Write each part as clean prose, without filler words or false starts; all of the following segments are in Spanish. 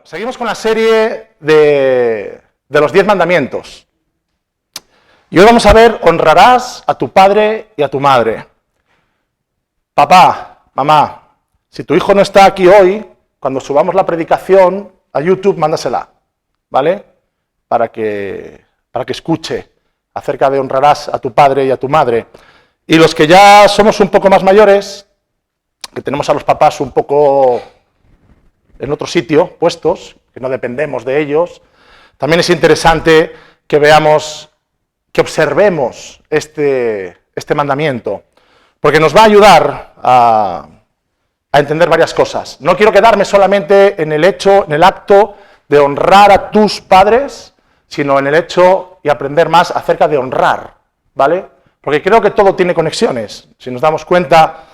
Seguimos con la serie de los 10 mandamientos. Y hoy vamos a ver, honrarás a tu padre y a tu madre. Papá, mamá, si tu hijo no está aquí hoy, cuando subamos la predicación a YouTube, mándasela, ¿vale? Para que escuche acerca de honrarás a tu padre y a tu madre. Y los que ya somos un poco más mayores, que tenemos a los papás un poco en otro sitio, puestos, que no dependemos de ellos, también es interesante que veamos, que observemos este mandamiento, porque nos va a ayudar a entender varias cosas. No quiero quedarme solamente en el acto de honrar a tus padres, sino en el hecho y aprender más acerca de honrar, ¿vale? Porque creo que todo tiene conexiones. Si nos damos cuenta,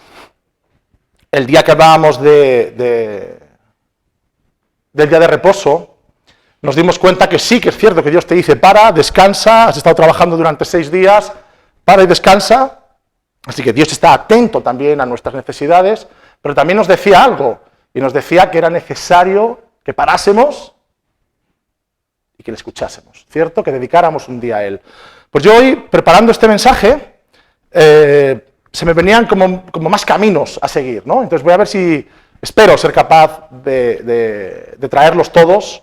el día que hablábamos del día de reposo, nos dimos cuenta que sí, que es cierto que Dios te dice, para, descansa, has estado trabajando durante 6 días, para y descansa. Así que Dios está atento también a nuestras necesidades, pero también nos decía algo, y nos decía que era necesario que parásemos y que le escuchásemos, ¿cierto? Que dedicáramos un día a Él. Pues yo hoy, preparando este mensaje, se me venían como más caminos a seguir, ¿no? Entonces voy a ver si espero ser capaz de traerlos todos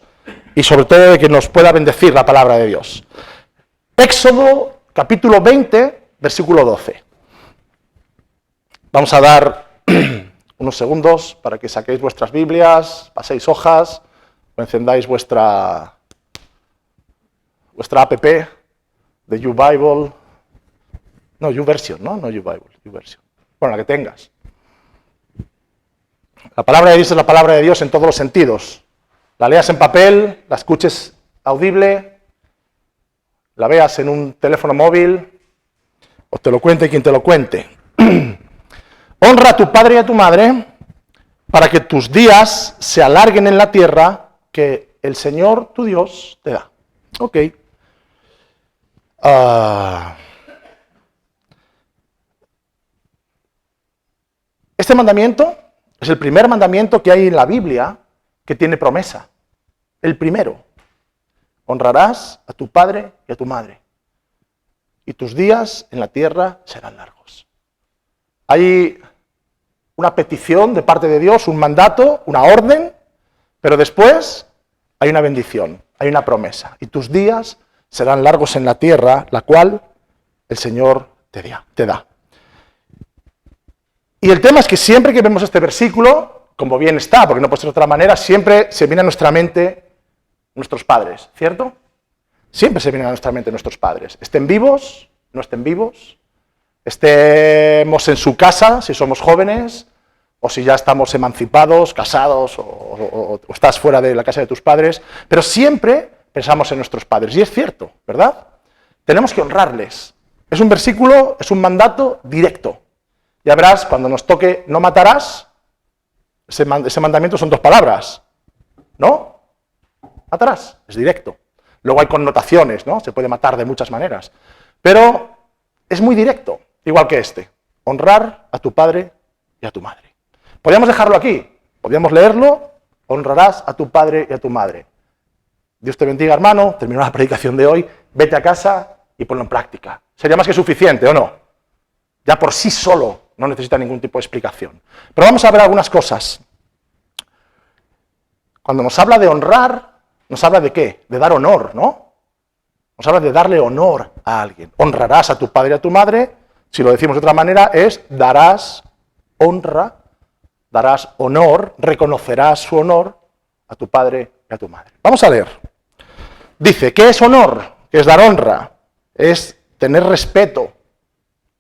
y sobre todo de que nos pueda bendecir la palabra de Dios. Éxodo, capítulo 20, versículo 12. Vamos a dar unos segundos para que saquéis vuestras Biblias, paséis hojas o encendáis vuestra app de YouBible. No, YouVersion, ¿no? No YouBible, YouVersion. Bueno, la que tengas. La palabra de Dios es la palabra de Dios en todos los sentidos. La leas en papel, la escuches audible, la veas en un teléfono móvil, o te lo cuente quien te lo cuente. Honra a tu padre y a tu madre para que tus días se alarguen en la tierra que el Señor, tu Dios, te da. Ok. Este mandamiento es el primer mandamiento que hay en la Biblia que tiene promesa. El primero. Honrarás a tu padre y a tu madre. Y tus días en la tierra serán largos. Hay una petición de parte de Dios, un mandato, una orden, pero después hay una bendición, hay una promesa. Y tus días serán largos en la tierra, la cual el Señor te da. Y el tema es que siempre que vemos este versículo, como bien está, porque no puede ser de otra manera, siempre se viene a nuestra mente nuestros padres, ¿cierto? Siempre se vienen a nuestra mente nuestros padres. Estén vivos, no estén vivos, estemos en su casa, si somos jóvenes, o si ya estamos emancipados, casados, o estás fuera de la casa de tus padres, pero siempre pensamos en nuestros padres. Y es cierto, ¿verdad? Tenemos que honrarles. Es un versículo, es un mandato directo. Ya verás, cuando nos toque no matarás, ese mandamiento son 2 palabras. ¿No? Matarás, es directo. Luego hay connotaciones, ¿no? Se puede matar de muchas maneras. Pero es muy directo, igual que este. Honrar a tu padre y a tu madre. Podríamos dejarlo aquí, podríamos leerlo, honrarás a tu padre y a tu madre. Dios te bendiga, hermano, terminó la predicación de hoy, vete a casa y ponlo en práctica. Sería más que suficiente, ¿o no? Ya por sí solo no necesita ningún tipo de explicación. Pero vamos a ver algunas cosas. Cuando nos habla de honrar, nos habla de ¿qué? De dar honor, ¿no? Nos habla de darle honor a alguien. Honrarás a tu padre y a tu madre, si lo decimos de otra manera, es darás honra, darás honor, reconocerás su honor a tu padre y a tu madre. Vamos a leer. Dice, ¿qué es honor? ¿Qué es dar honra? Es tener respeto,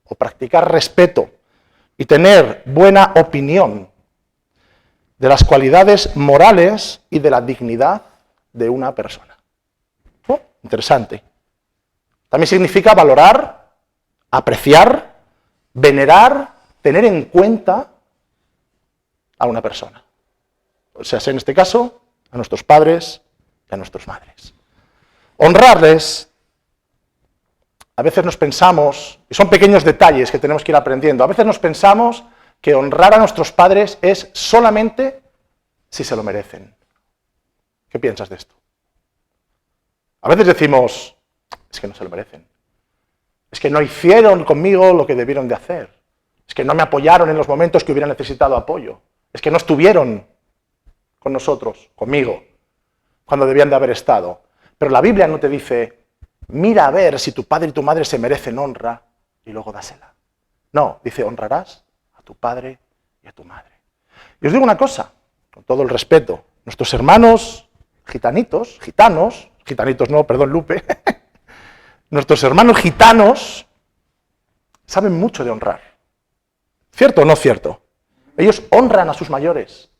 o practicar respeto, y tener buena opinión de las cualidades morales y de la dignidad de una persona. Oh, interesante. También significa valorar, apreciar, venerar, tener en cuenta a una persona. O sea, en este caso, a nuestros padres y a nuestras madres. Honrarles, a veces nos pensamos, y son pequeños detalles que tenemos que ir aprendiendo, a veces nos pensamos que honrar a nuestros padres es solamente si se lo merecen. ¿Qué piensas de esto? A veces decimos, es que no se lo merecen. Es que no hicieron conmigo lo que debieron de hacer. Es que no me apoyaron en los momentos que hubieran necesitado apoyo. Es que no estuvieron con nosotros, conmigo, cuando debían de haber estado. Pero la Biblia no te dice, mira a ver si tu padre y tu madre se merecen honra y luego dásela. No, dice, honrarás a tu padre y a tu madre. Y os digo una cosa, con todo el respeto, nuestros hermanos gitanos, no, perdón, Lupe, nuestros hermanos gitanos saben mucho de honrar. ¿Cierto o no cierto? Ellos honran a sus mayores.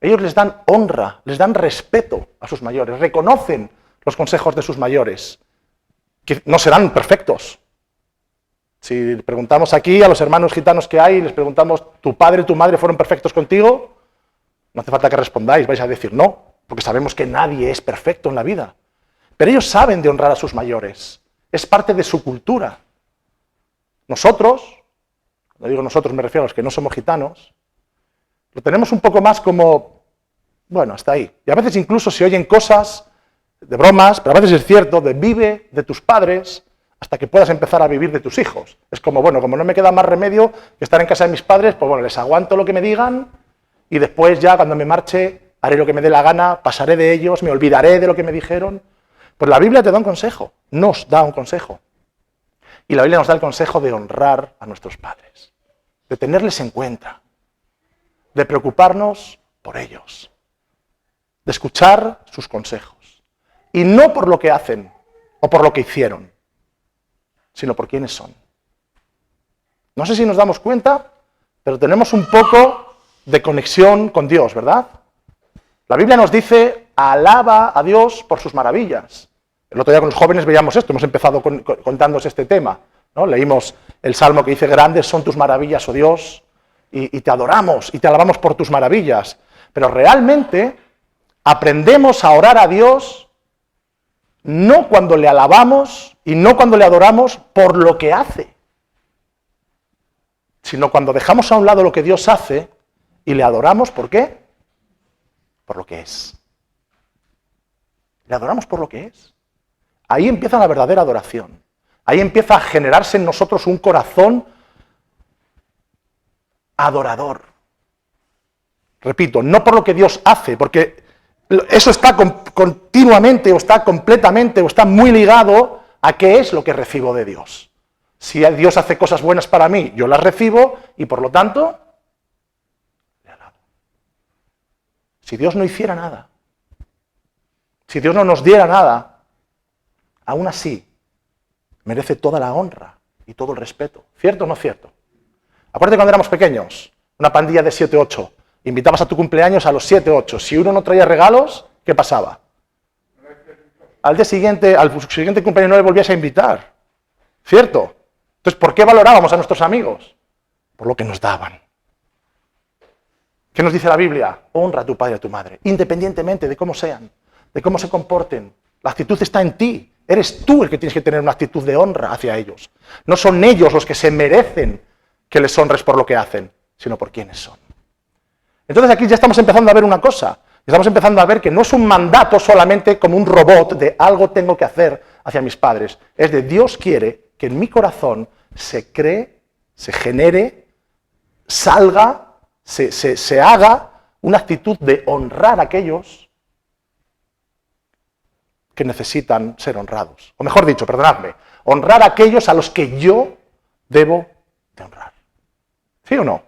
Ellos les dan honra, les dan respeto a sus mayores, reconocen los consejos de sus mayores, que no serán perfectos. Si preguntamos aquí a los hermanos gitanos que hay, les preguntamos, ¿tu padre y tu madre fueron perfectos contigo? No hace falta que respondáis, vais a decir no, porque sabemos que nadie es perfecto en la vida. Pero ellos saben de honrar a sus mayores, es parte de su cultura. Nosotros, cuando digo nosotros me refiero a los que no somos gitanos, lo tenemos un poco más como, bueno, hasta ahí. Y a veces incluso se oyen cosas de bromas, pero a veces es cierto, de vive de tus padres hasta que puedas empezar a vivir de tus hijos. Es como, bueno, como no me queda más remedio que estar en casa de mis padres, pues bueno, les aguanto lo que me digan y después ya cuando me marche haré lo que me dé la gana, pasaré de ellos, me olvidaré de lo que me dijeron. Pues la Biblia te da un consejo, nos da un consejo. Y la Biblia nos da el consejo de honrar a nuestros padres, de tenerles en cuenta, de preocuparnos por ellos, de escuchar sus consejos. Y no por lo que hacen o por lo que hicieron, sino por quiénes son. No sé si nos damos cuenta, pero tenemos un poco de conexión con Dios, ¿verdad? La Biblia nos dice, alaba a Dios por sus maravillas. El otro día con los jóvenes veíamos esto, hemos empezado contándoos este tema, ¿no? Leímos el salmo que dice, grandes son tus maravillas, oh Dios, y te adoramos y te alabamos por tus maravillas. Pero realmente aprendemos a orar a Dios no cuando le alabamos y no cuando le adoramos por lo que hace, sino cuando dejamos a un lado lo que Dios hace y le adoramos, ¿por qué? Por lo que es. Le adoramos por lo que es. Ahí empieza la verdadera adoración. Ahí empieza a generarse en nosotros un corazón adorador. Repito, no por lo que Dios hace, porque eso está continuamente o está completamente o está muy ligado a qué es lo que recibo de Dios. Si Dios hace cosas buenas para mí, yo las recibo y por lo tanto le alabo. Si Dios no hiciera nada, si Dios no nos diera nada, aún así merece toda la honra y todo el respeto. ¿Cierto o no cierto? Acuérdate cuando éramos pequeños, una pandilla de 7 o 8, invitabas a tu cumpleaños a los 7 o 8. Si uno no traía regalos, ¿qué pasaba? Al siguiente cumpleaños no le volvías a invitar. ¿Cierto? Entonces, ¿por qué valorábamos a nuestros amigos? Por lo que nos daban. ¿Qué nos dice la Biblia? Honra a tu padre y a tu madre, independientemente de cómo sean, de cómo se comporten. La actitud está en ti. Eres tú el que tienes que tener una actitud de honra hacia ellos. No son ellos los que se merecen que les honres por lo que hacen, sino por quiénes son. Entonces aquí ya estamos empezando a ver una cosa. Estamos empezando a ver que no es un mandato solamente como un robot de algo tengo que hacer hacia mis padres. Es de Dios quiere que en mi corazón se cree, se genere, salga, se haga una actitud de honrar a aquellos que necesitan ser honrados. O mejor dicho, perdonadme, honrar a aquellos a los que yo debo de honrar. ¿Sí o no?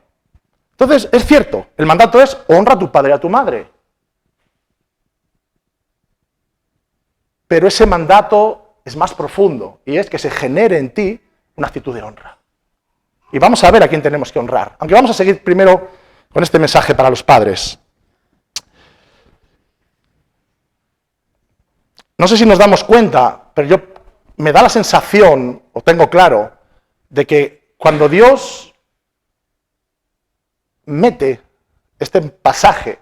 Entonces, es cierto, el mandato es honra a tu padre y a tu madre. Pero ese mandato es más profundo y es que se genere en ti una actitud de honra. Y vamos a ver a quién tenemos que honrar. Aunque vamos a seguir primero con este mensaje para los padres. No sé si nos damos cuenta, pero me da la sensación, o tengo claro, de que cuando Dios mete este pasaje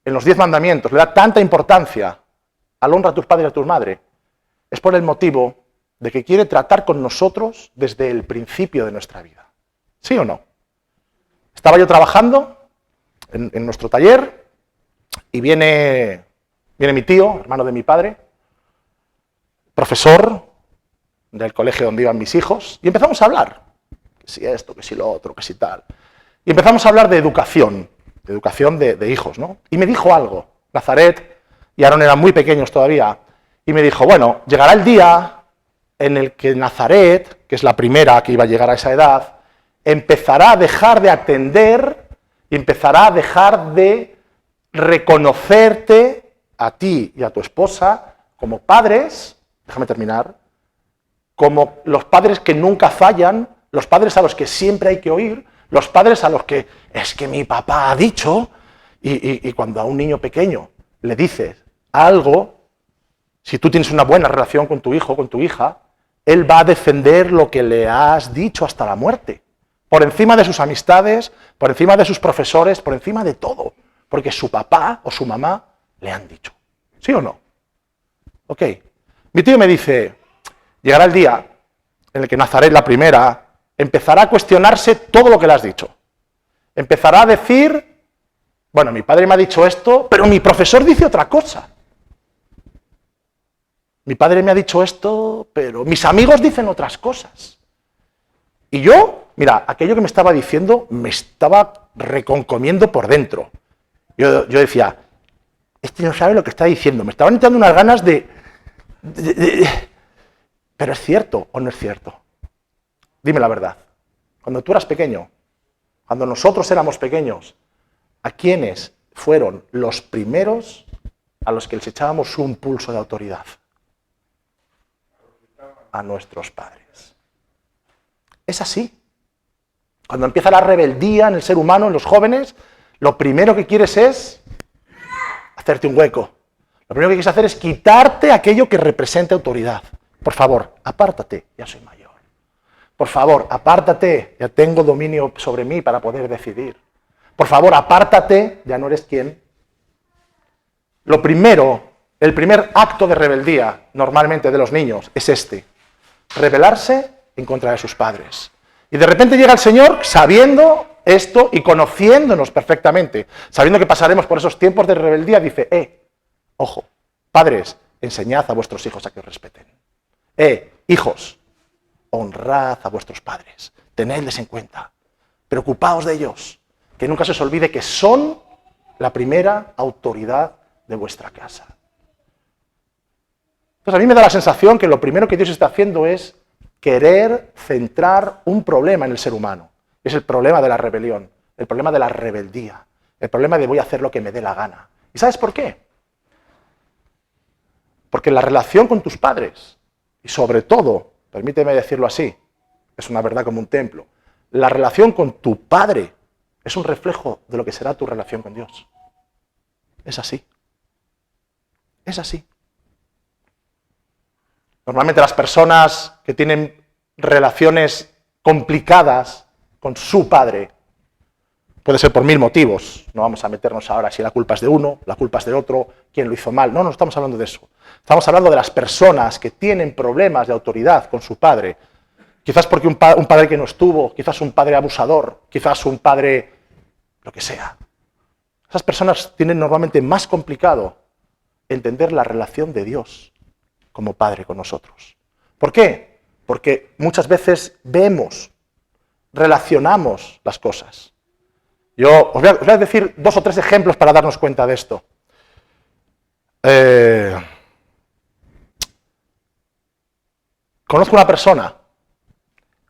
en los 10 mandamientos, le da tanta importancia al honra a tus padres y a tu madre, es por el motivo de que quiere tratar con nosotros desde el principio de nuestra vida. ¿Sí o no? Estaba yo trabajando en nuestro taller y viene Viene mi tío, hermano de mi padre, profesor del colegio donde iban mis hijos, y empezamos a hablar. Que si esto, que si lo otro, que si tal. Y empezamos a hablar de educación de hijos, ¿no? Y me dijo algo. Nazaret y Aarón eran muy pequeños todavía, y me dijo, bueno, llegará el día en el que Nazaret, que es la primera que iba a llegar a esa edad, empezará a dejar de atender y empezará a dejar de reconocerte a ti y a tu esposa como padres, déjame terminar, como los padres que nunca fallan, los padres a los que siempre hay que oír, los padres a los que es que mi papá ha dicho, y cuando a un niño pequeño le dices algo, si tú tienes una buena relación con tu hijo o con tu hija, él va a defender lo que le has dicho hasta la muerte, por encima de sus amistades, por encima de sus profesores, por encima de todo, porque su papá o su mamá le han dicho. ¿Sí o no? Ok. Mi tío me dice, llegará el día en el que Nazaret, la primera, empezará a cuestionarse todo lo que le has dicho. Empezará a decir, bueno, mi padre me ha dicho esto, pero mi profesor dice otra cosa. Mi padre me ha dicho esto, pero mis amigos dicen otras cosas. Y yo, mira, aquello que me estaba diciendo me estaba reconcomiendo por dentro. Yo decía, este no sabe lo que está diciendo, me estaban entrando unas ganas de... Pero ¿es cierto o no es cierto? Dime la verdad. Cuando tú eras pequeño, cuando nosotros éramos pequeños, ¿a quiénes fueron los primeros a los que les echábamos un pulso de autoridad? A nuestros padres. Es así. Cuando empieza la rebeldía en el ser humano, en los jóvenes, lo primero que quieres es hacerte un hueco. Lo primero que quieres hacer es quitarte aquello que represente autoridad. Por favor, apártate, ya soy mayor. Por favor, apártate, ya tengo dominio sobre mí para poder decidir. Por favor, apártate, ya no eres quien. Lo primero, el primer acto de rebeldía, normalmente de los niños, es este. Rebelarse en contra de sus padres. Y de repente llega el Señor sabiendo esto y conociéndonos perfectamente, sabiendo que pasaremos por esos tiempos de rebeldía, dice, ojo, padres, enseñad a vuestros hijos a que os respeten. Hijos, honrad a vuestros padres, tenedles en cuenta, preocupaos de ellos, que nunca se os olvide que son la primera autoridad de vuestra casa. Entonces a mí me da la sensación que lo primero que Dios está haciendo es querer centrar un problema en el ser humano. Es el problema de la rebelión, el problema de la rebeldía, el problema de voy a hacer lo que me dé la gana. ¿Y sabes por qué? Porque la relación con tus padres, y sobre todo, permíteme decirlo así, es una verdad como un templo, la relación con tu padre es un reflejo de lo que será tu relación con Dios. Es así. Es así. Normalmente las personas que tienen relaciones complicadas con su padre, puede ser por 1000 motivos, no vamos a meternos ahora si la culpa es de uno, la culpa es del otro, quién lo hizo mal, no estamos hablando de eso. Estamos hablando de las personas que tienen problemas de autoridad con su padre, quizás porque un padre que no estuvo, quizás un padre abusador, quizás un padre, lo que sea. Esas personas tienen normalmente más complicado entender la relación de Dios como Padre con nosotros. ¿Por qué? Porque muchas veces relacionamos las cosas. Yo os voy a decir 2 o 3 ejemplos para darnos cuenta de esto. Conozco una persona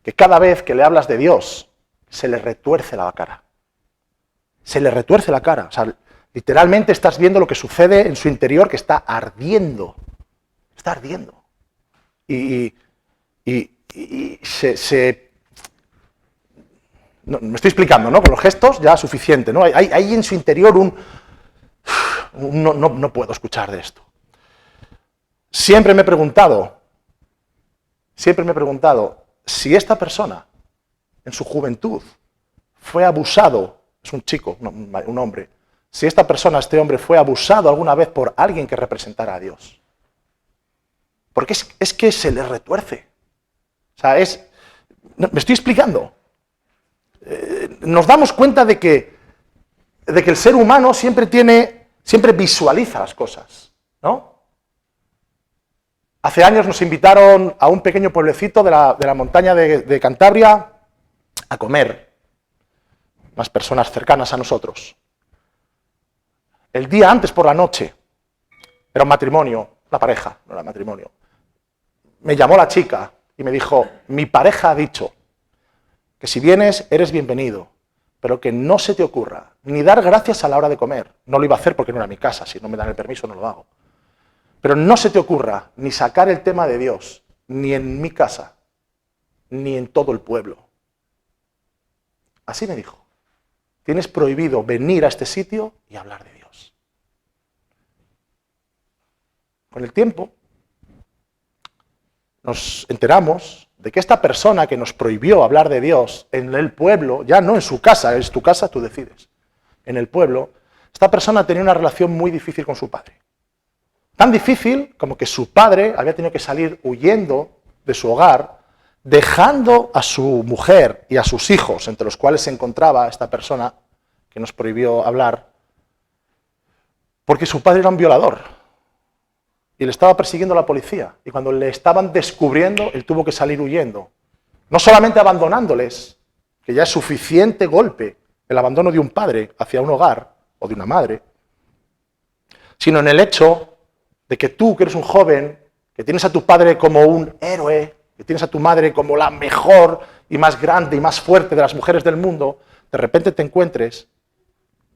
que cada vez que le hablas de Dios se le retuerce la cara. Se le retuerce la cara. O sea, literalmente estás viendo lo que sucede en su interior, que está ardiendo. Está ardiendo. Y no, me estoy explicando, ¿no? Con los gestos ya suficiente, ¿no? Hay en su interior no puedo escuchar de esto. Siempre me he preguntado si esta persona, en su juventud, fue abusado, es un chico, un hombre, si este hombre fue abusado alguna vez por alguien que representara a Dios. Porque es que se le retuerce. O sea, me estoy explicando. Nos damos cuenta de que el ser humano siempre visualiza las cosas. ¿no? Hace años nos invitaron a un pequeño pueblecito de la montaña de Cantabria a comer, unas personas cercanas a nosotros. El día antes, por la noche, era un matrimonio, una pareja, no era matrimonio. Me llamó la chica y me dijo, mi pareja ha dicho que si vienes eres bienvenido, pero que no se te ocurra ni dar gracias a la hora de comer. No lo iba a hacer porque no era mi casa, si no me dan el permiso no lo hago. Pero no se te ocurra ni sacar el tema de Dios, ni en mi casa, ni en todo el pueblo. Así me dijo. Tienes prohibido venir a este sitio y hablar de Dios. Con el tiempo nos enteramos de que esta persona que nos prohibió hablar de Dios en el pueblo, ya no en su casa, es tu casa, tú decides, en el pueblo, esta persona tenía una relación muy difícil con su padre. Tan difícil como que su padre había tenido que salir huyendo de su hogar, dejando a su mujer y a sus hijos, entre los cuales se encontraba esta persona que nos prohibió hablar, porque su padre era un violador y le estaba persiguiendo la policía. Y cuando le estaban descubriendo, él tuvo que salir huyendo. No solamente abandonándoles, que ya es suficiente golpe el abandono de un padre hacia un hogar o de una madre, sino en el hecho de que tú, que eres un joven, que tienes a tu padre como un héroe, que tienes a tu madre como la mejor y más grande y más fuerte de las mujeres del mundo, de repente te encuentres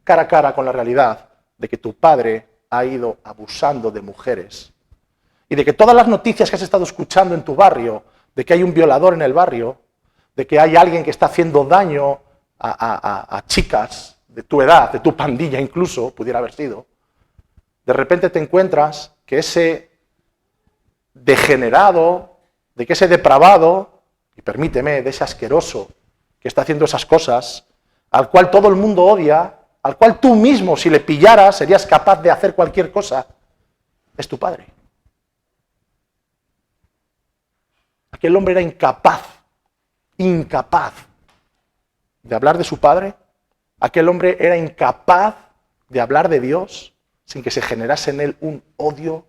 cara a cara con la realidad de que tu padre ha ido abusando de mujeres y de que todas las noticias que has estado escuchando en tu barrio, de que hay un violador en el barrio, de que hay alguien que está haciendo daño a chicas de tu edad, de tu pandilla incluso, pudiera haber sido, de repente te encuentras que ese degenerado, de que ese depravado, y permíteme, de ese asqueroso que está haciendo esas cosas, al cual todo el mundo odia, al cual tú mismo, si le pillaras, serías capaz de hacer cualquier cosa, es tu padre. Aquel hombre era incapaz de hablar de su padre. Aquel hombre era incapaz de hablar de Dios sin que se generase en él un odio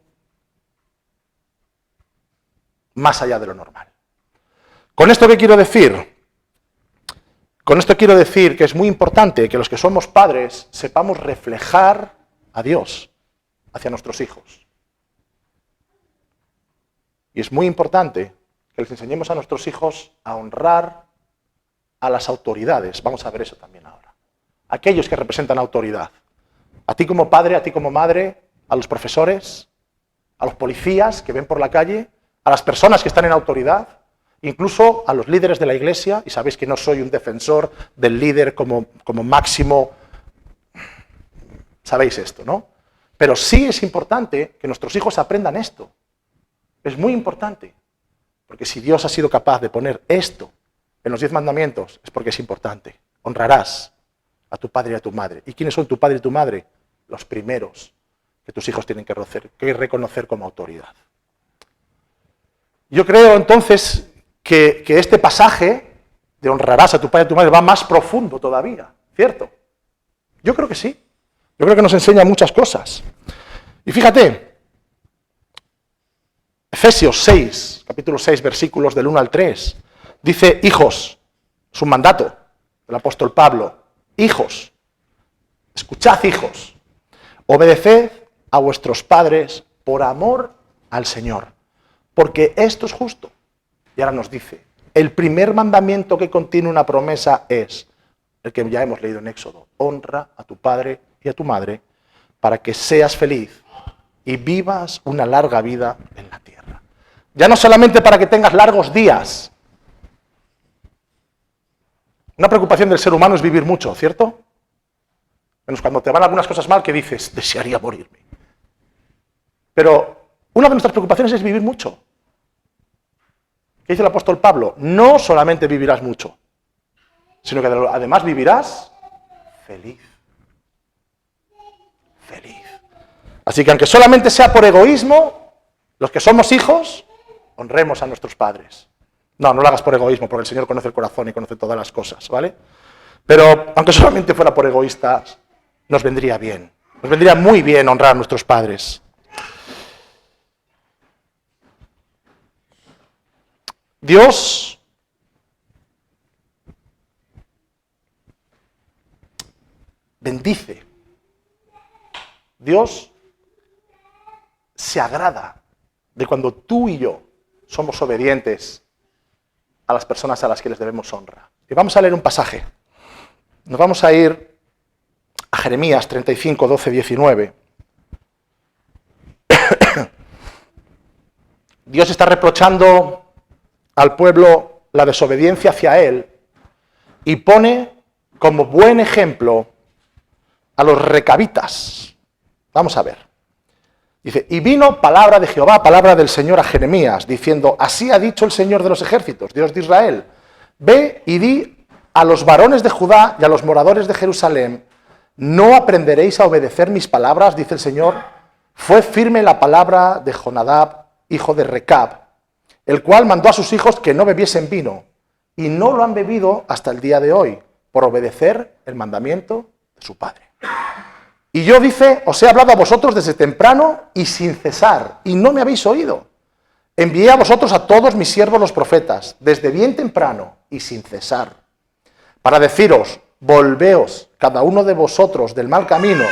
más allá de lo normal. ¿Con esto qué quiero decir? Con esto quiero decir que es muy importante que los que somos padres sepamos reflejar a Dios hacia nuestros hijos. Y es muy importante que les enseñemos a nuestros hijos a honrar a las autoridades. Vamos a ver eso también ahora. Aquellos que representan autoridad. A ti como padre, a ti como madre, a los profesores, a los policías que ven por la calle, a las personas que están en autoridad, incluso a los líderes de la iglesia, y sabéis que no soy un defensor del líder como máximo, sabéis esto, ¿no? Pero sí es importante que nuestros hijos aprendan esto. Es muy importante, porque si Dios ha sido capaz de poner esto en los 10 mandamientos, es porque es importante. Honrarás a tu padre y a tu madre. ¿Y quiénes son tu padre y tu madre? Los primeros que tus hijos tienen que reconocer como autoridad. Yo creo entonces que este pasaje de honrarás a tu padre y a tu madre va más profundo todavía, ¿cierto? Yo creo que sí. Yo creo que nos enseña muchas cosas. Y fíjate, Efesios 6, capítulo 6, versículos del 1 al 3, dice, hijos, es un mandato del apóstol Pablo, hijos, escuchad hijos, obedeced a vuestros padres por amor al Señor, porque esto es justo. Y ahora nos dice, el primer mandamiento que contiene una promesa es el que ya hemos leído en Éxodo, honra a tu padre y a tu madre para que seas feliz y vivas una larga vida en la tierra. Ya no solamente para que tengas largos días. Una preocupación del ser humano es vivir mucho, ¿cierto? Menos cuando te van algunas cosas mal que dices, desearía morirme. Pero una de nuestras preocupaciones es vivir mucho. ¿Qué dice el apóstol Pablo? No solamente vivirás mucho, sino que además vivirás feliz. Feliz. Así que aunque solamente sea por egoísmo, los que somos hijos, honremos a nuestros padres. No lo hagas por egoísmo, porque el Señor conoce el corazón y conoce todas las cosas, ¿vale? Pero aunque solamente fuera por egoístas, nos vendría bien. Nos vendría muy bien honrar a nuestros padres. Dios bendice. Dios se agrada de cuando tú y yo somos obedientes a las personas a las que les debemos honra. Y vamos a leer un pasaje. Nos vamos a ir a Jeremías 35, 12, 19. Dios está reprochando al pueblo la desobediencia hacia él y pone como buen ejemplo a los recabitas. Vamos a ver. Dice, y vino palabra de Jehová, palabra del Señor a Jeremías, diciendo, así ha dicho el Señor de los ejércitos, Dios de Israel, ve y di a los varones de Judá y a los moradores de Jerusalén, ¿no aprenderéis a obedecer mis palabras? Dice el Señor. Fue firme la palabra de Jonadab, hijo de Recab, el cual mandó a sus hijos que no bebiesen vino, y no lo han bebido hasta el día de hoy, por obedecer el mandamiento de su padre. Y yo, dice, os he hablado a vosotros desde temprano y sin cesar, y no me habéis oído. Envié a vosotros a todos mis siervos los profetas, desde bien temprano y sin cesar, para deciros, volveos cada uno de vosotros del mal camino,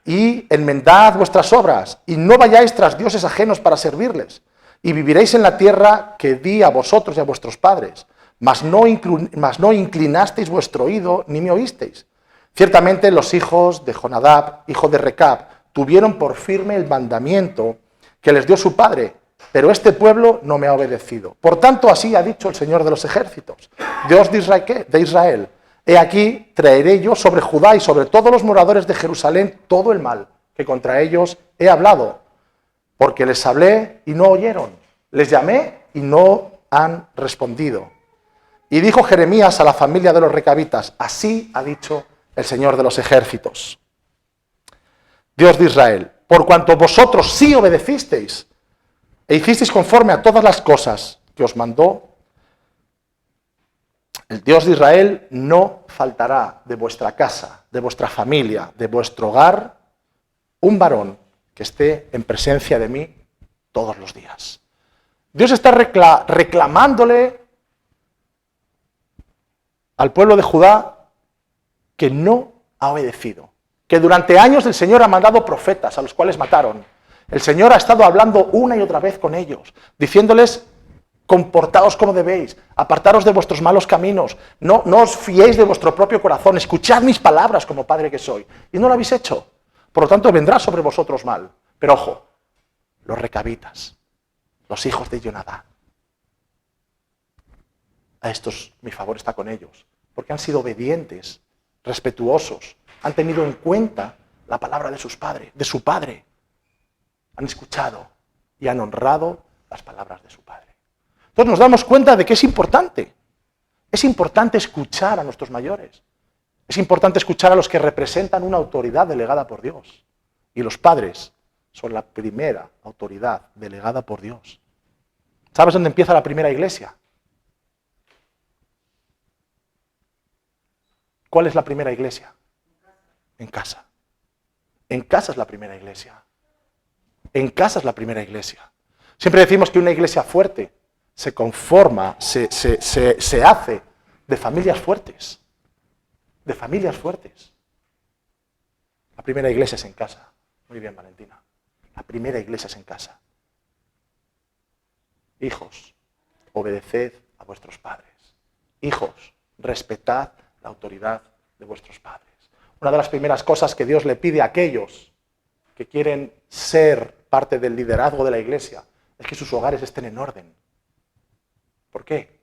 y enmendad vuestras obras, y no vayáis tras dioses ajenos para servirles, y viviréis en la tierra que di a vosotros y a vuestros padres, mas no inclinasteis vuestro oído, ni me oísteis. Ciertamente los hijos de Jonadab, hijo de Recab, tuvieron por firme el mandamiento que les dio su padre, pero este pueblo no me ha obedecido. Por tanto, así ha dicho el Señor de los ejércitos, Dios de Israel, he aquí, traeré yo sobre Judá y sobre todos los moradores de Jerusalén todo el mal que contra ellos he hablado, porque les hablé y no oyeron, les llamé y no han respondido. Y dijo Jeremías a la familia de los recabitas, así ha dicho el Señor de los ejércitos, Dios de Israel, por cuanto vosotros sí obedecisteis e hicisteis conforme a todas las cosas que os mandó, el Dios de Israel no faltará de vuestra casa, de vuestra familia, de vuestro hogar, un varón que esté en presencia de mí todos los días. Dios está reclamándole al pueblo de Judá que no ha obedecido, que durante años el Señor ha mandado profetas a los cuales mataron. El Señor ha estado hablando una y otra vez con ellos, diciéndoles, comportaos como debéis, apartaros de vuestros malos caminos, no os fiéis de vuestro propio corazón, escuchad mis palabras como Padre que soy. Y no lo habéis hecho, por lo tanto vendrá sobre vosotros mal. Pero ojo, los recabitas, los hijos de Jonadab, a estos mi favor está con ellos, porque han sido obedientes, respetuosos, han tenido en cuenta la palabra de su padre, han escuchado y han honrado las palabras de su padre. Entonces nos damos cuenta de que es importante escuchar a nuestros mayores, es importante escuchar a los que representan una autoridad delegada por Dios, y los padres son la primera autoridad delegada por Dios. ¿Sabes dónde empieza la primera iglesia? ¿Cuál es la primera iglesia? En casa. En casa es la primera iglesia. En casa es la primera iglesia. Siempre decimos que una iglesia fuerte se conforma, se hace de familias fuertes. De familias fuertes. La primera iglesia es en casa. Muy bien, Valentina. La primera iglesia es en casa. Hijos, obedeced a vuestros padres. Hijos, respetad la autoridad de vuestros padres. Una de las primeras cosas que Dios le pide a aquellos que quieren ser parte del liderazgo de la iglesia es que sus hogares estén en orden. ¿Por qué?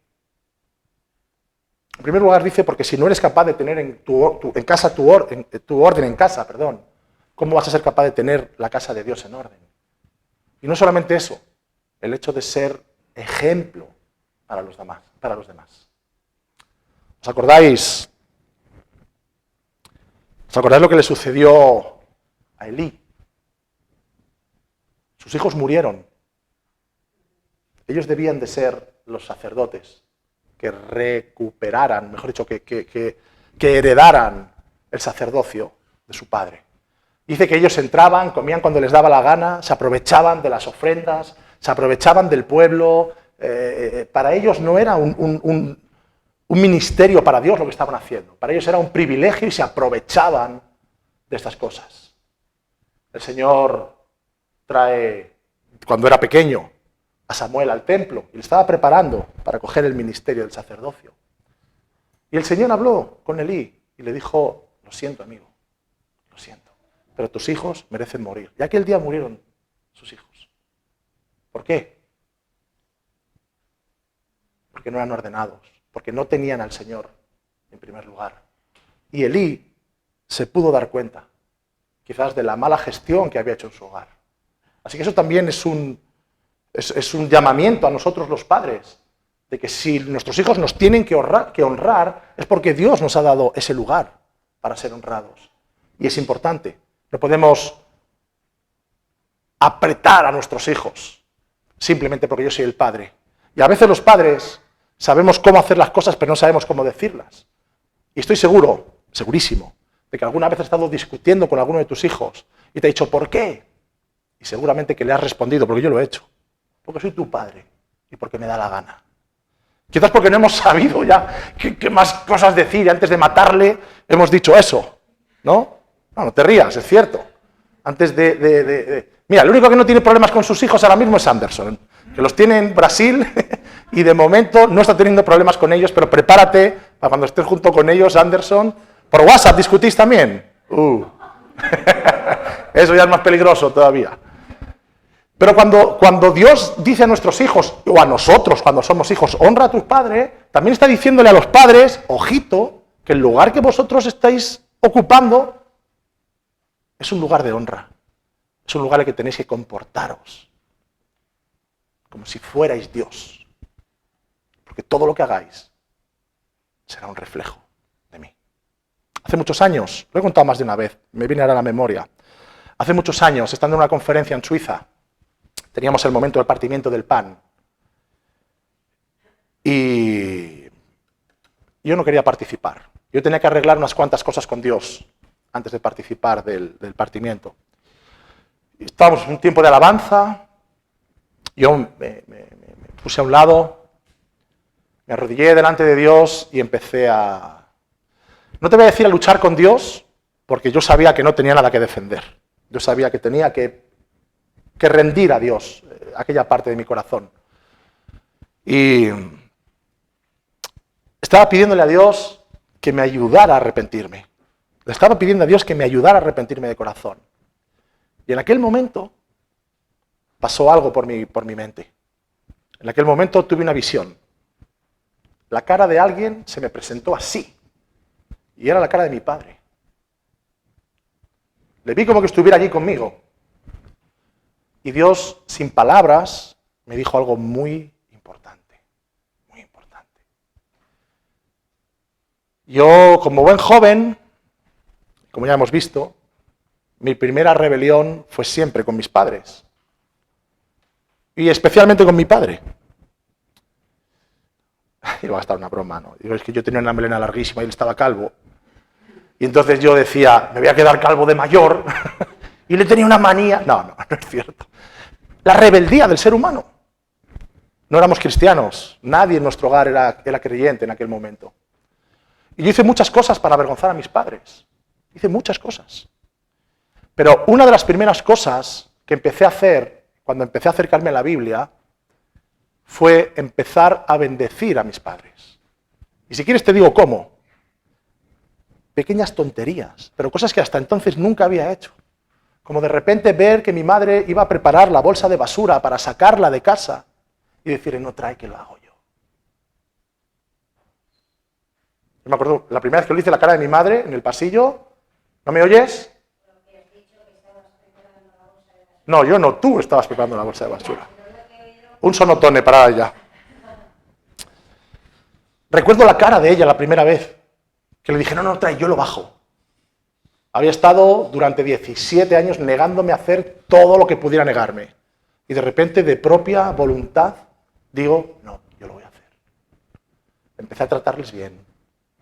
En primer lugar dice, porque si no eres capaz de tener en tu orden en casa, ¿cómo vas a ser capaz de tener la casa de Dios en orden? Y no solamente eso, el hecho de ser ejemplo para los demás. ¿Os acordáis lo que le sucedió a Elí? Sus hijos murieron. Ellos debían de ser los sacerdotes que recuperaran, mejor dicho, que heredaran el sacerdocio de su padre. Dice que ellos entraban, comían cuando les daba la gana, se aprovechaban de las ofrendas, se aprovechaban del pueblo, para ellos no era un ministerio para Dios lo que estaban haciendo. Para ellos era un privilegio y se aprovechaban de estas cosas. El Señor trae, cuando era pequeño, a Samuel al templo y le estaba preparando para coger el ministerio del sacerdocio. Y el Señor habló con Elí y le dijo: lo siento, amigo, lo siento, pero tus hijos merecen morir. Y aquel día murieron sus hijos. ¿Por qué? Porque no eran ordenados, porque no tenían al Señor en primer lugar. Y Elí se pudo dar cuenta, quizás, de la mala gestión que había hecho en su hogar. Así que eso también es un llamamiento a nosotros los padres, de que si nuestros hijos nos tienen que honrar, es porque Dios nos ha dado ese lugar para ser honrados. Y es importante. No podemos apretar a nuestros hijos simplemente porque yo soy el padre. Y a veces los padres sabemos cómo hacer las cosas, pero no sabemos cómo decirlas. Y estoy seguro, segurísimo, de que alguna vez has estado discutiendo con alguno de tus hijos y te ha dicho: ¿por qué? Y seguramente que le has respondido: porque yo lo he hecho. Porque soy tu padre y porque me da la gana. Quizás porque no hemos sabido ya qué más cosas decir y antes de matarle hemos dicho eso, ¿no? No te rías, es cierto. Antes Mira, el único que no tiene problemas con sus hijos ahora mismo es Anderson, que los tiene en Brasil y de momento no está teniendo problemas con ellos, pero prepárate para cuando estés junto con ellos, Anderson. ¿Por WhatsApp discutís también? Eso ya es más peligroso todavía. Pero cuando Dios dice a nuestros hijos, o a nosotros cuando somos hijos, honra a tus padres, también está diciéndole a los padres: ojito, que el lugar que vosotros estáis ocupando es un lugar de honra. Es un lugar en el que tenéis que comportaros como si fuerais Dios. Porque todo lo que hagáis será un reflejo de mí. Hace muchos años, lo he contado más de una vez, me viene ahora a la memoria. Hace muchos años, estando en una conferencia en Suiza, teníamos el momento del partimiento del pan. Y yo no quería participar. Yo tenía que arreglar unas cuantas cosas con Dios antes de participar del partimiento. Estábamos en un tiempo de alabanza. Yo me puse a un lado, me arrodillé delante de Dios y empecé a... No te voy a decir a luchar con Dios, porque yo sabía que no tenía nada que defender. Yo sabía que tenía que rendir a Dios aquella parte de mi corazón. Y estaba pidiéndole a Dios que me ayudara a arrepentirme. Le estaba pidiendo a Dios que me ayudara a arrepentirme de corazón. Y en aquel momento pasó algo por mi mente. En aquel momento tuve una visión. La cara de alguien se me presentó así. Y era la cara de mi padre. Le vi como que estuviera allí conmigo. Y Dios, sin palabras, me dijo algo muy importante. Muy importante. Yo, como buen joven, como ya hemos visto, mi primera rebelión fue siempre con mis padres. Y especialmente con mi padre. Iba a estar una broma, ¿no? Digo, es que yo tenía una melena larguísima y él estaba calvo. Y entonces yo decía: me voy a quedar calvo de mayor. Y le tenía una manía. No es cierto. La rebeldía del ser humano. No éramos cristianos. Nadie en nuestro hogar era creyente en aquel momento. Y yo hice muchas cosas para avergonzar a mis padres. Hice muchas cosas. Pero una de las primeras cosas que empecé a hacer cuando empecé a acercarme a la Biblia fue empezar a bendecir a mis padres. Y si quieres te digo cómo. Pequeñas tonterías, pero cosas que hasta entonces nunca había hecho. Como de repente ver que mi madre iba a preparar la bolsa de basura para sacarla de casa y decirle: no trae, que lo hago yo. Yo me acuerdo, la primera vez que lo hice, la cara de mi madre en el pasillo. ¿No me oyes? No, yo no, tú estabas preparando la bolsa de basura. Un sonotone para ella. Recuerdo la cara de ella la primera vez, que le dije: no, trae, yo lo bajo. Había estado durante 17 años negándome a hacer todo lo que pudiera negarme. Y de repente, de propia voluntad, digo: no, yo lo voy a hacer. Empecé a tratarles bien,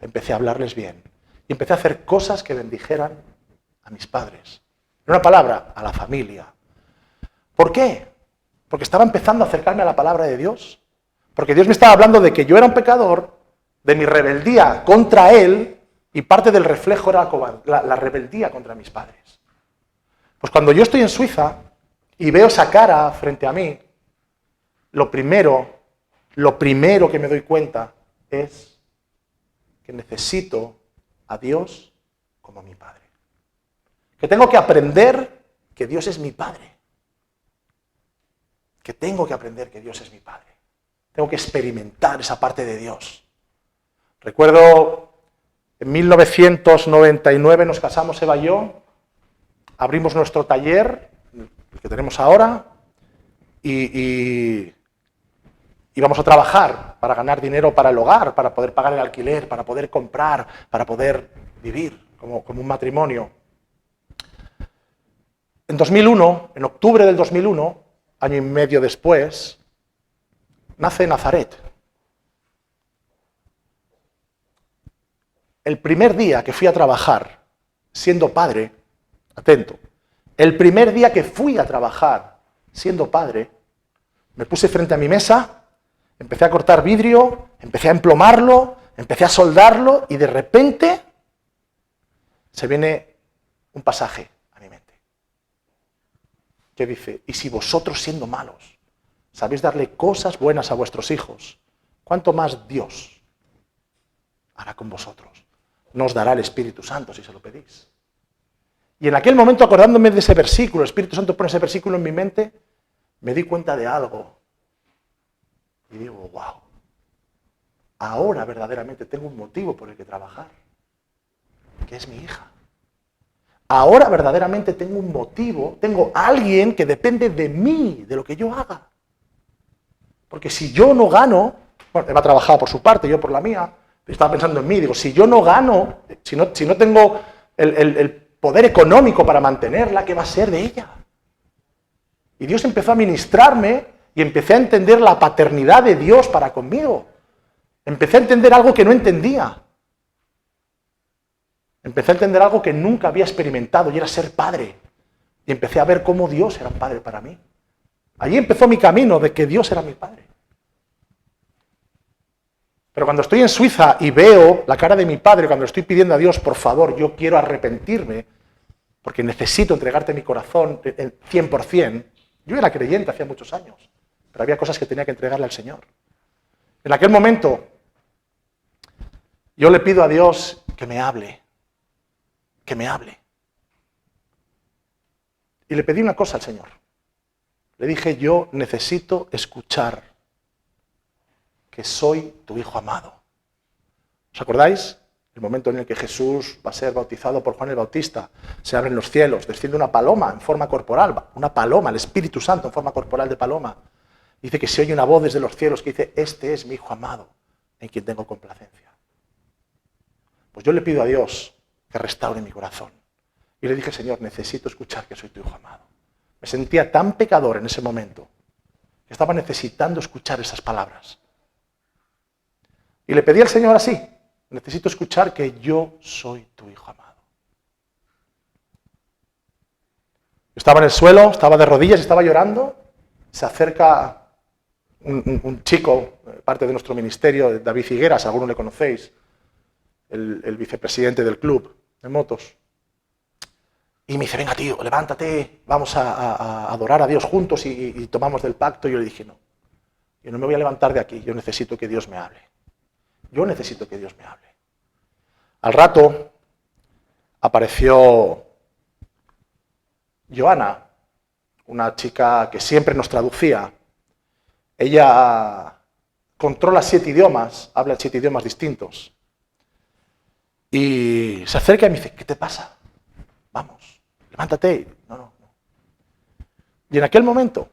empecé a hablarles bien, y empecé a hacer cosas que bendijeran a mis padres. En una palabra, a la familia. ¿Por qué? Porque estaba empezando a acercarme a la palabra de Dios. Porque Dios me estaba hablando de que yo era un pecador, de mi rebeldía contra Él, y parte del reflejo era la rebeldía contra mis padres. Pues cuando yo estoy en Suiza y veo esa cara frente a mí, lo primero que me doy cuenta es que necesito a Dios como mi Padre. Que tengo que aprender que Dios es mi Padre. Que tengo que aprender que Dios es mi Padre. Tengo que experimentar esa parte de Dios. Recuerdo, en 1999 nos casamos Eva y yo, abrimos nuestro taller, el que tenemos ahora, y vamos a trabajar para ganar dinero para el hogar, para poder pagar el alquiler, para poder comprar, para poder vivir como un matrimonio. En 2001, en octubre del 2001, año y medio después, nace Nazaret. El primer día que fui a trabajar, siendo padre, atento, el primer día que fui a trabajar, siendo padre, me puse frente a mi mesa, empecé a cortar vidrio, empecé a emplomarlo, empecé a soldarlo y de repente se viene un pasaje a mi mente que dice, y si vosotros siendo malos sabéis darle cosas buenas a vuestros hijos, ¿cuánto más Dios hará con vosotros? Nos dará el Espíritu Santo si se lo pedís. Y en aquel momento, acordándome de ese versículo, el Espíritu Santo pone ese versículo en mi mente, me di cuenta de algo. Y digo, wow, ahora verdaderamente tengo un motivo por el que trabajar, que es mi hija. Ahora verdaderamente tengo un motivo, tengo alguien que depende de mí, de lo que yo haga. Porque si yo no gano, bueno, Eva ha trabajado por su parte, yo por la mía, estaba pensando en mí, digo, si yo no gano, si no tengo el poder económico para mantenerla, ¿qué va a ser de ella? Y Dios empezó a ministrarme y empecé a entender la paternidad de Dios para conmigo. Empecé a entender algo que no entendía. Empecé a entender algo que nunca había experimentado y era ser padre. Y empecé a ver cómo Dios era un padre para mí. Allí empezó mi camino de que Dios era mi padre. Pero cuando estoy en Suiza y veo la cara de mi padre, cuando le estoy pidiendo a Dios, por favor, yo quiero arrepentirme, porque necesito entregarte mi corazón 100%, yo era creyente hacía muchos años, pero había cosas que tenía que entregarle al Señor. En aquel momento, yo le pido a Dios que me hable. Que me hable. Y le pedí una cosa al Señor. Le dije, yo necesito escuchar que soy tu Hijo amado. ¿Os acordáis? El momento en el que Jesús va a ser bautizado por Juan el Bautista, se abren los cielos, desciende una paloma en forma corporal, una paloma, el Espíritu Santo en forma corporal de paloma. Dice que se oye una voz desde los cielos que dice, este es mi Hijo amado, en quien tengo complacencia. Pues yo le pido a Dios que restaure mi corazón. Y le dije, Señor, necesito escuchar que soy tu Hijo amado. Me sentía tan pecador en ese momento, que estaba necesitando escuchar esas palabras. Y le pedí al Señor así, necesito escuchar que yo soy tu Hijo amado. Estaba en el suelo, estaba de rodillas, estaba llorando, se acerca un chico, parte de nuestro ministerio, David Higueras, algunos le conocéis, el vicepresidente del club de motos. Y me dice, venga tío, levántate, vamos a adorar a Dios juntos y tomamos del pacto. Y yo le dije, no, yo no me voy a levantar de aquí, yo necesito que Dios me hable. Yo necesito que Dios me hable. Al rato apareció Joana, una chica que siempre nos traducía. Ella controla 7 idiomas, habla 7 idiomas distintos. Y se acerca y me dice, ¿qué te pasa? Vamos, levántate. No. Y en aquel momento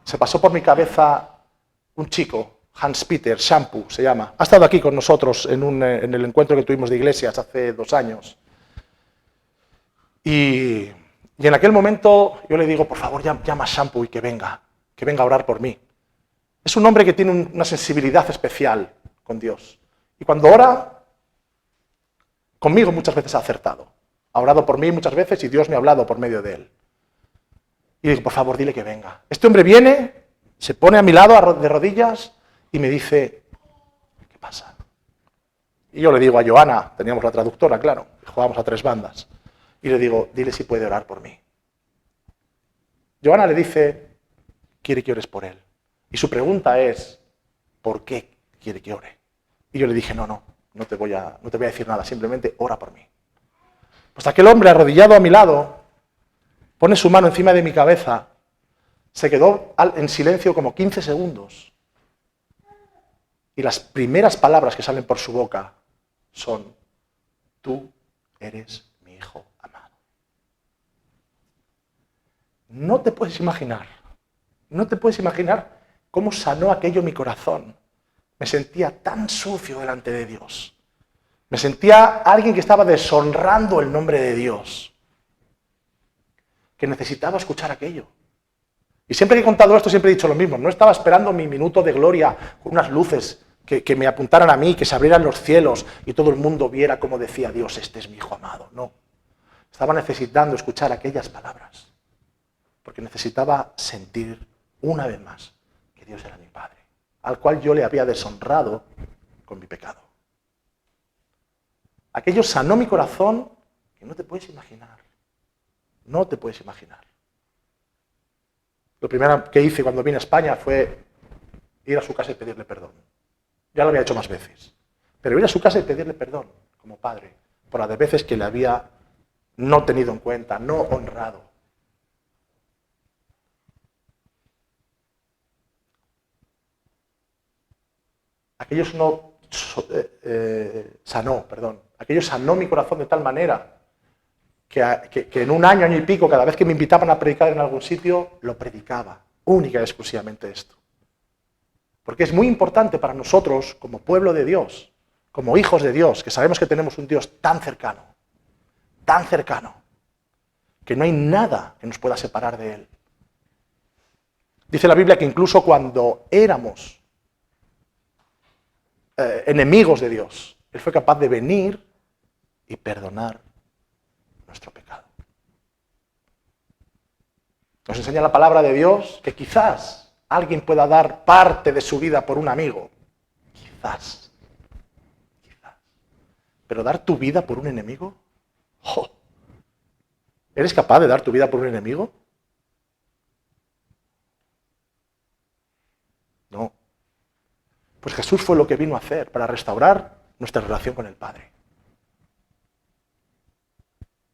se pasó por mi cabeza un chico, Hans-Peter Shampoo se llama. Ha estado aquí con nosotros en el encuentro que tuvimos de iglesias hace 2 años. Y en aquel momento yo le digo, por favor, llama a Shampoo y que venga a orar por mí. Es un hombre que tiene una sensibilidad especial con Dios. Y cuando ora, conmigo muchas veces ha acertado. Ha orado por mí muchas veces y Dios me ha hablado por medio de él. Y digo, por favor, dile que venga. Este hombre viene, se pone a mi lado de rodillas y me dice, ¿qué pasa? Y yo le digo a Joana, teníamos la traductora, claro, jugábamos a 3 bandas, y le digo, dile si puede orar por mí. Joana le dice, quiere que ores por él. Y su pregunta es, ¿por qué quiere que ore? Y yo le dije, no te voy a decir nada, simplemente ora por mí. Pues aquel hombre arrodillado a mi lado, pone su mano encima de mi cabeza, se quedó en silencio como 15 segundos. Y las primeras palabras que salen por su boca son, tú eres mi hijo amado. No te puedes imaginar cómo sanó aquello mi corazón. Me sentía tan sucio delante de Dios. Me sentía alguien que estaba deshonrando el nombre de Dios. Que necesitaba escuchar aquello. Y siempre que he contado esto, siempre he dicho lo mismo. No estaba esperando mi minuto de gloria con unas luces que me apuntaran a mí, que se abrieran los cielos y todo el mundo viera cómo decía Dios, este es mi hijo amado. No. Estaba necesitando escuchar aquellas palabras. Porque necesitaba sentir una vez más que Dios era mi Padre, al cual yo le había deshonrado con mi pecado. Aquello sanó mi corazón que no te puedes imaginar. No te puedes imaginar. Lo primero que hice cuando vine a España fue ir a su casa y pedirle perdón. Ya lo había hecho más veces. Pero ir a su casa y pedirle perdón, como padre, por las veces que le había no tenido en cuenta, no honrado. Aquello sanó mi corazón de tal manera que en un año y pico, cada vez que me invitaban a predicar en algún sitio, lo predicaba, única y exclusivamente esto. Porque es muy importante para nosotros, como pueblo de Dios, como hijos de Dios, que sabemos que tenemos un Dios tan cercano, que no hay nada que nos pueda separar de Él. Dice la Biblia que incluso cuando éramos enemigos de Dios, Él fue capaz de venir y perdonar nuestro pecado. Nos enseña la palabra de Dios que quizás alguien pueda dar parte de su vida por un amigo. Quizás. Pero dar tu vida por un enemigo. ¡Oh! ¿Eres capaz de dar tu vida por un enemigo? No. Pues Jesús fue lo que vino a hacer para restaurar nuestra relación con el Padre.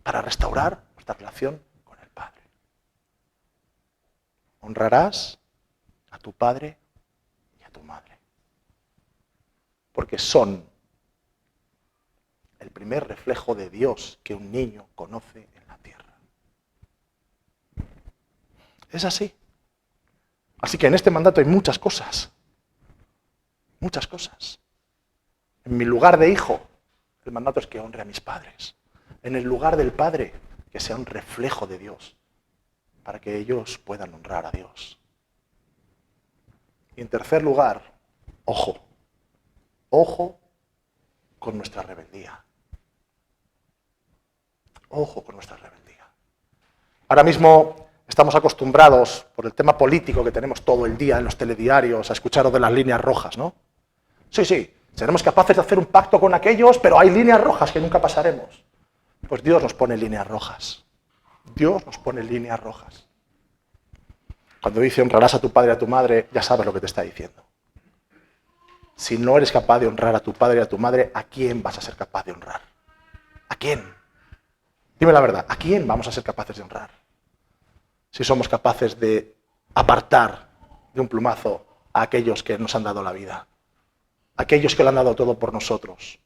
Para restaurar nuestra relación con el Padre. Honrarás a tu padre y a tu madre. Porque son el primer reflejo de Dios que un niño conoce en la tierra. Es así. Así que en este mandato hay muchas cosas. Muchas cosas. En mi lugar de hijo, el mandato es que honre a mis padres. En el lugar del padre, que sea un reflejo de Dios, para que ellos puedan honrar a Dios. Y en tercer lugar, ojo con nuestra rebeldía. Ojo con nuestra rebeldía. Ahora mismo estamos acostumbrados, por el tema político que tenemos todo el día en los telediarios, a escuchar de las líneas rojas, ¿no? Sí, seremos capaces de hacer un pacto con aquellos, pero hay líneas rojas que nunca pasaremos. Pues Dios nos pone líneas rojas. Dios nos pone líneas rojas. Cuando dice honrarás a tu padre y a tu madre, ya sabes lo que te está diciendo. Si no eres capaz de honrar a tu padre y a tu madre, ¿a quién vas a ser capaz de honrar? ¿A quién? Dime la verdad, ¿a quién vamos a ser capaces de honrar? Si somos capaces de apartar de un plumazo a aquellos que nos han dado la vida, a aquellos que lo han dado todo por nosotros.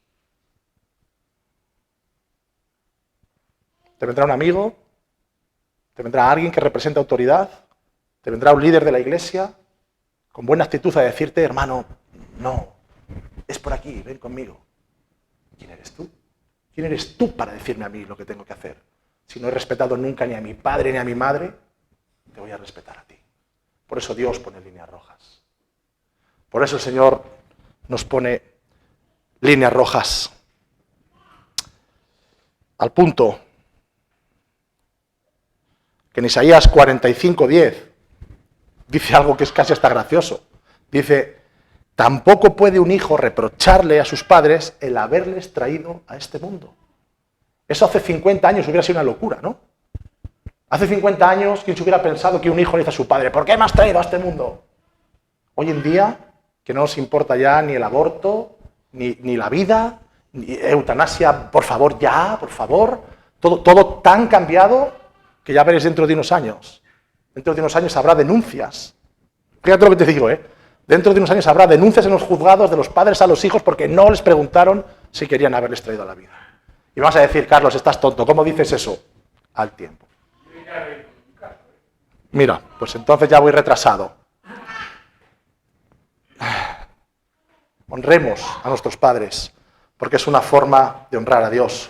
Te vendrá un amigo, te vendrá alguien que represente autoridad, te vendrá un líder de la iglesia con buena actitud a decirte, hermano, no, es por aquí, ven conmigo. ¿Quién eres tú? ¿Quién eres tú para decirme a mí lo que tengo que hacer? Si no he respetado nunca ni a mi padre ni a mi madre, te voy a respetar a ti. Por eso Dios pone líneas rojas. Por eso el Señor nos pone líneas rojas. Al punto que en Isaías 45:10 dice algo que es casi hasta gracioso. Dice, tampoco puede un hijo reprocharle a sus padres el haberles traído a este mundo. Eso hace 50 años hubiera sido una locura, ¿no? Hace 50 años, ¿quién se hubiera pensado que un hijo le dice a su padre, ¿por qué me has traído a este mundo? Hoy en día, que no nos importa ya ni el aborto, ni la vida, ni eutanasia, por favor, ya, por favor. Todo tan cambiado que ya veréis dentro de unos años. Dentro de unos años habrá denuncias. Fíjate lo que te digo, ¿eh? Dentro de unos años habrá denuncias en los juzgados de los padres a los hijos porque no les preguntaron si querían haberles traído a la vida. Y vas a decir, Carlos, estás tonto, ¿cómo dices eso? Al tiempo. Mira, pues entonces ya voy retrasado. Honremos a nuestros padres, porque es una forma de honrar a Dios.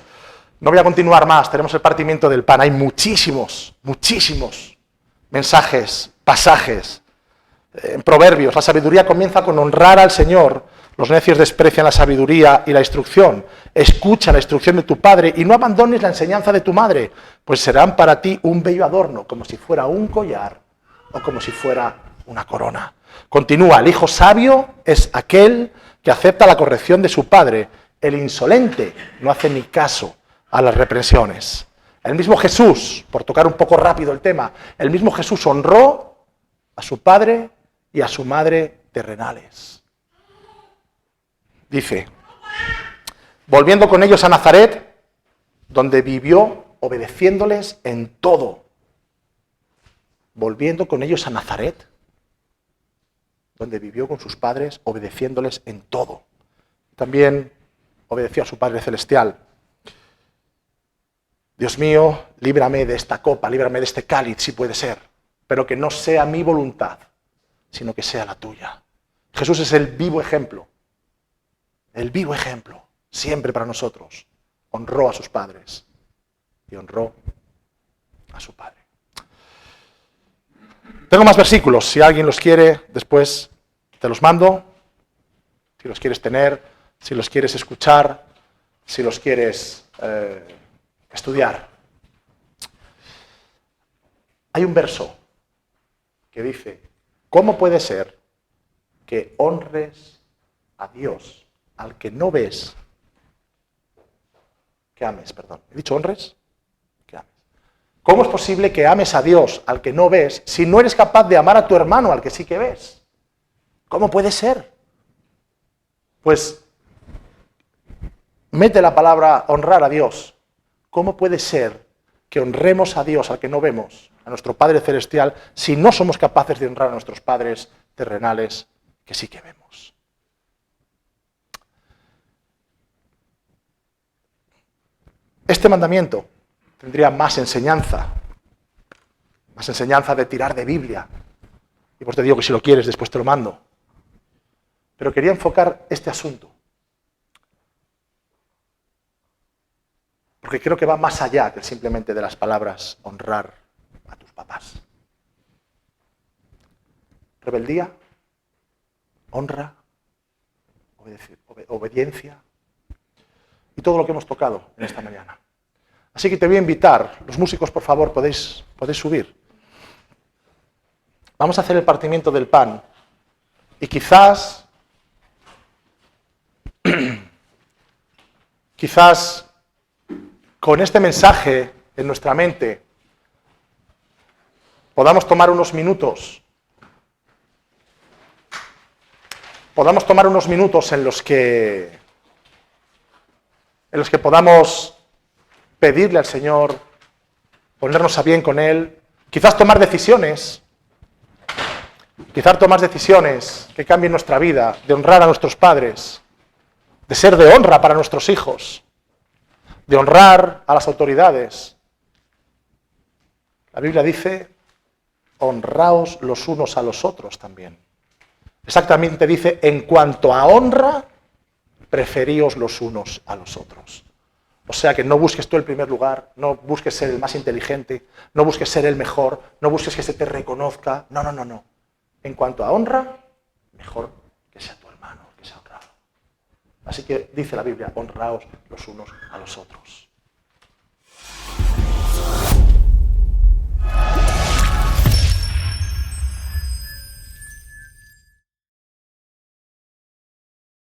No voy a continuar más, tenemos el partimiento del pan. Hay muchísimos mensajes, pasajes. En Proverbios, la sabiduría comienza con honrar al Señor. Los necios desprecian la sabiduría y la instrucción. Escucha la instrucción de tu padre y no abandones la enseñanza de tu madre, pues serán para ti un bello adorno, como si fuera un collar o como si fuera una corona. Continúa, el hijo sabio es aquel que acepta la corrección de su padre. El insolente no hace ni caso a las reprensiones. El mismo Jesús, por tocar un poco rápido el tema, el mismo Jesús honró a su padre y a su madre terrenales. Dice, volviendo con ellos a Nazaret, donde vivió obedeciéndoles en todo. Volviendo con ellos a Nazaret, donde vivió con sus padres, obedeciéndoles en todo. También obedeció a su Padre Celestial. Dios mío, líbrame de esta copa, líbrame de este cáliz, si puede ser, pero que no sea mi voluntad, sino que sea la tuya. Jesús es el vivo ejemplo, siempre para nosotros. Honró a sus padres y honró a su Padre. Tengo más versículos, si alguien los quiere, después te los mando, si los quieres tener, si los quieres escuchar, si los quieres estudiar. Hay un verso que dice, ¿cómo puede ser que honres a Dios al que no ves? Que ames, perdón. ¿He dicho honres? Que ames. ¿Cómo es posible que ames a Dios al que no ves si no eres capaz de amar a tu hermano al que sí que ves? ¿Cómo puede ser? Pues mete la palabra honrar a Dios. ¿Cómo puede ser que honremos a Dios al que no vemos, a nuestro Padre Celestial, si no somos capaces de honrar a nuestros padres terrenales que sí que vemos? Este mandamiento tendría más enseñanza de tirar de Biblia. Y pues te digo que si lo quieres, después te lo mando. Pero quería enfocar este asunto, porque creo que va más allá que simplemente de las palabras honrar a tus papás. Rebeldía, honra, obediencia y todo lo que hemos tocado en esta mañana. Así que te voy a invitar, los músicos por favor podéis subir. Vamos a hacer el partimiento del pan y quizás con este mensaje en nuestra mente podamos tomar unos minutos en los que podamos pedirle al Señor, ponernos a bien con Él, quizás tomar decisiones que cambien nuestra vida, de honrar a nuestros padres, de ser de honra para nuestros hijos, de honrar a las autoridades. La Biblia dice, honraos los unos a los otros también. Exactamente dice, en cuanto a honra, preferíos los unos a los otros. O sea que no busques tú el primer lugar, no busques ser el más inteligente, no busques ser el mejor, no busques que se te reconozca. No. En cuanto a honra, mejor que sea tu hermano, que sea honrado. Así que dice la Biblia, honraos los unos a los otros.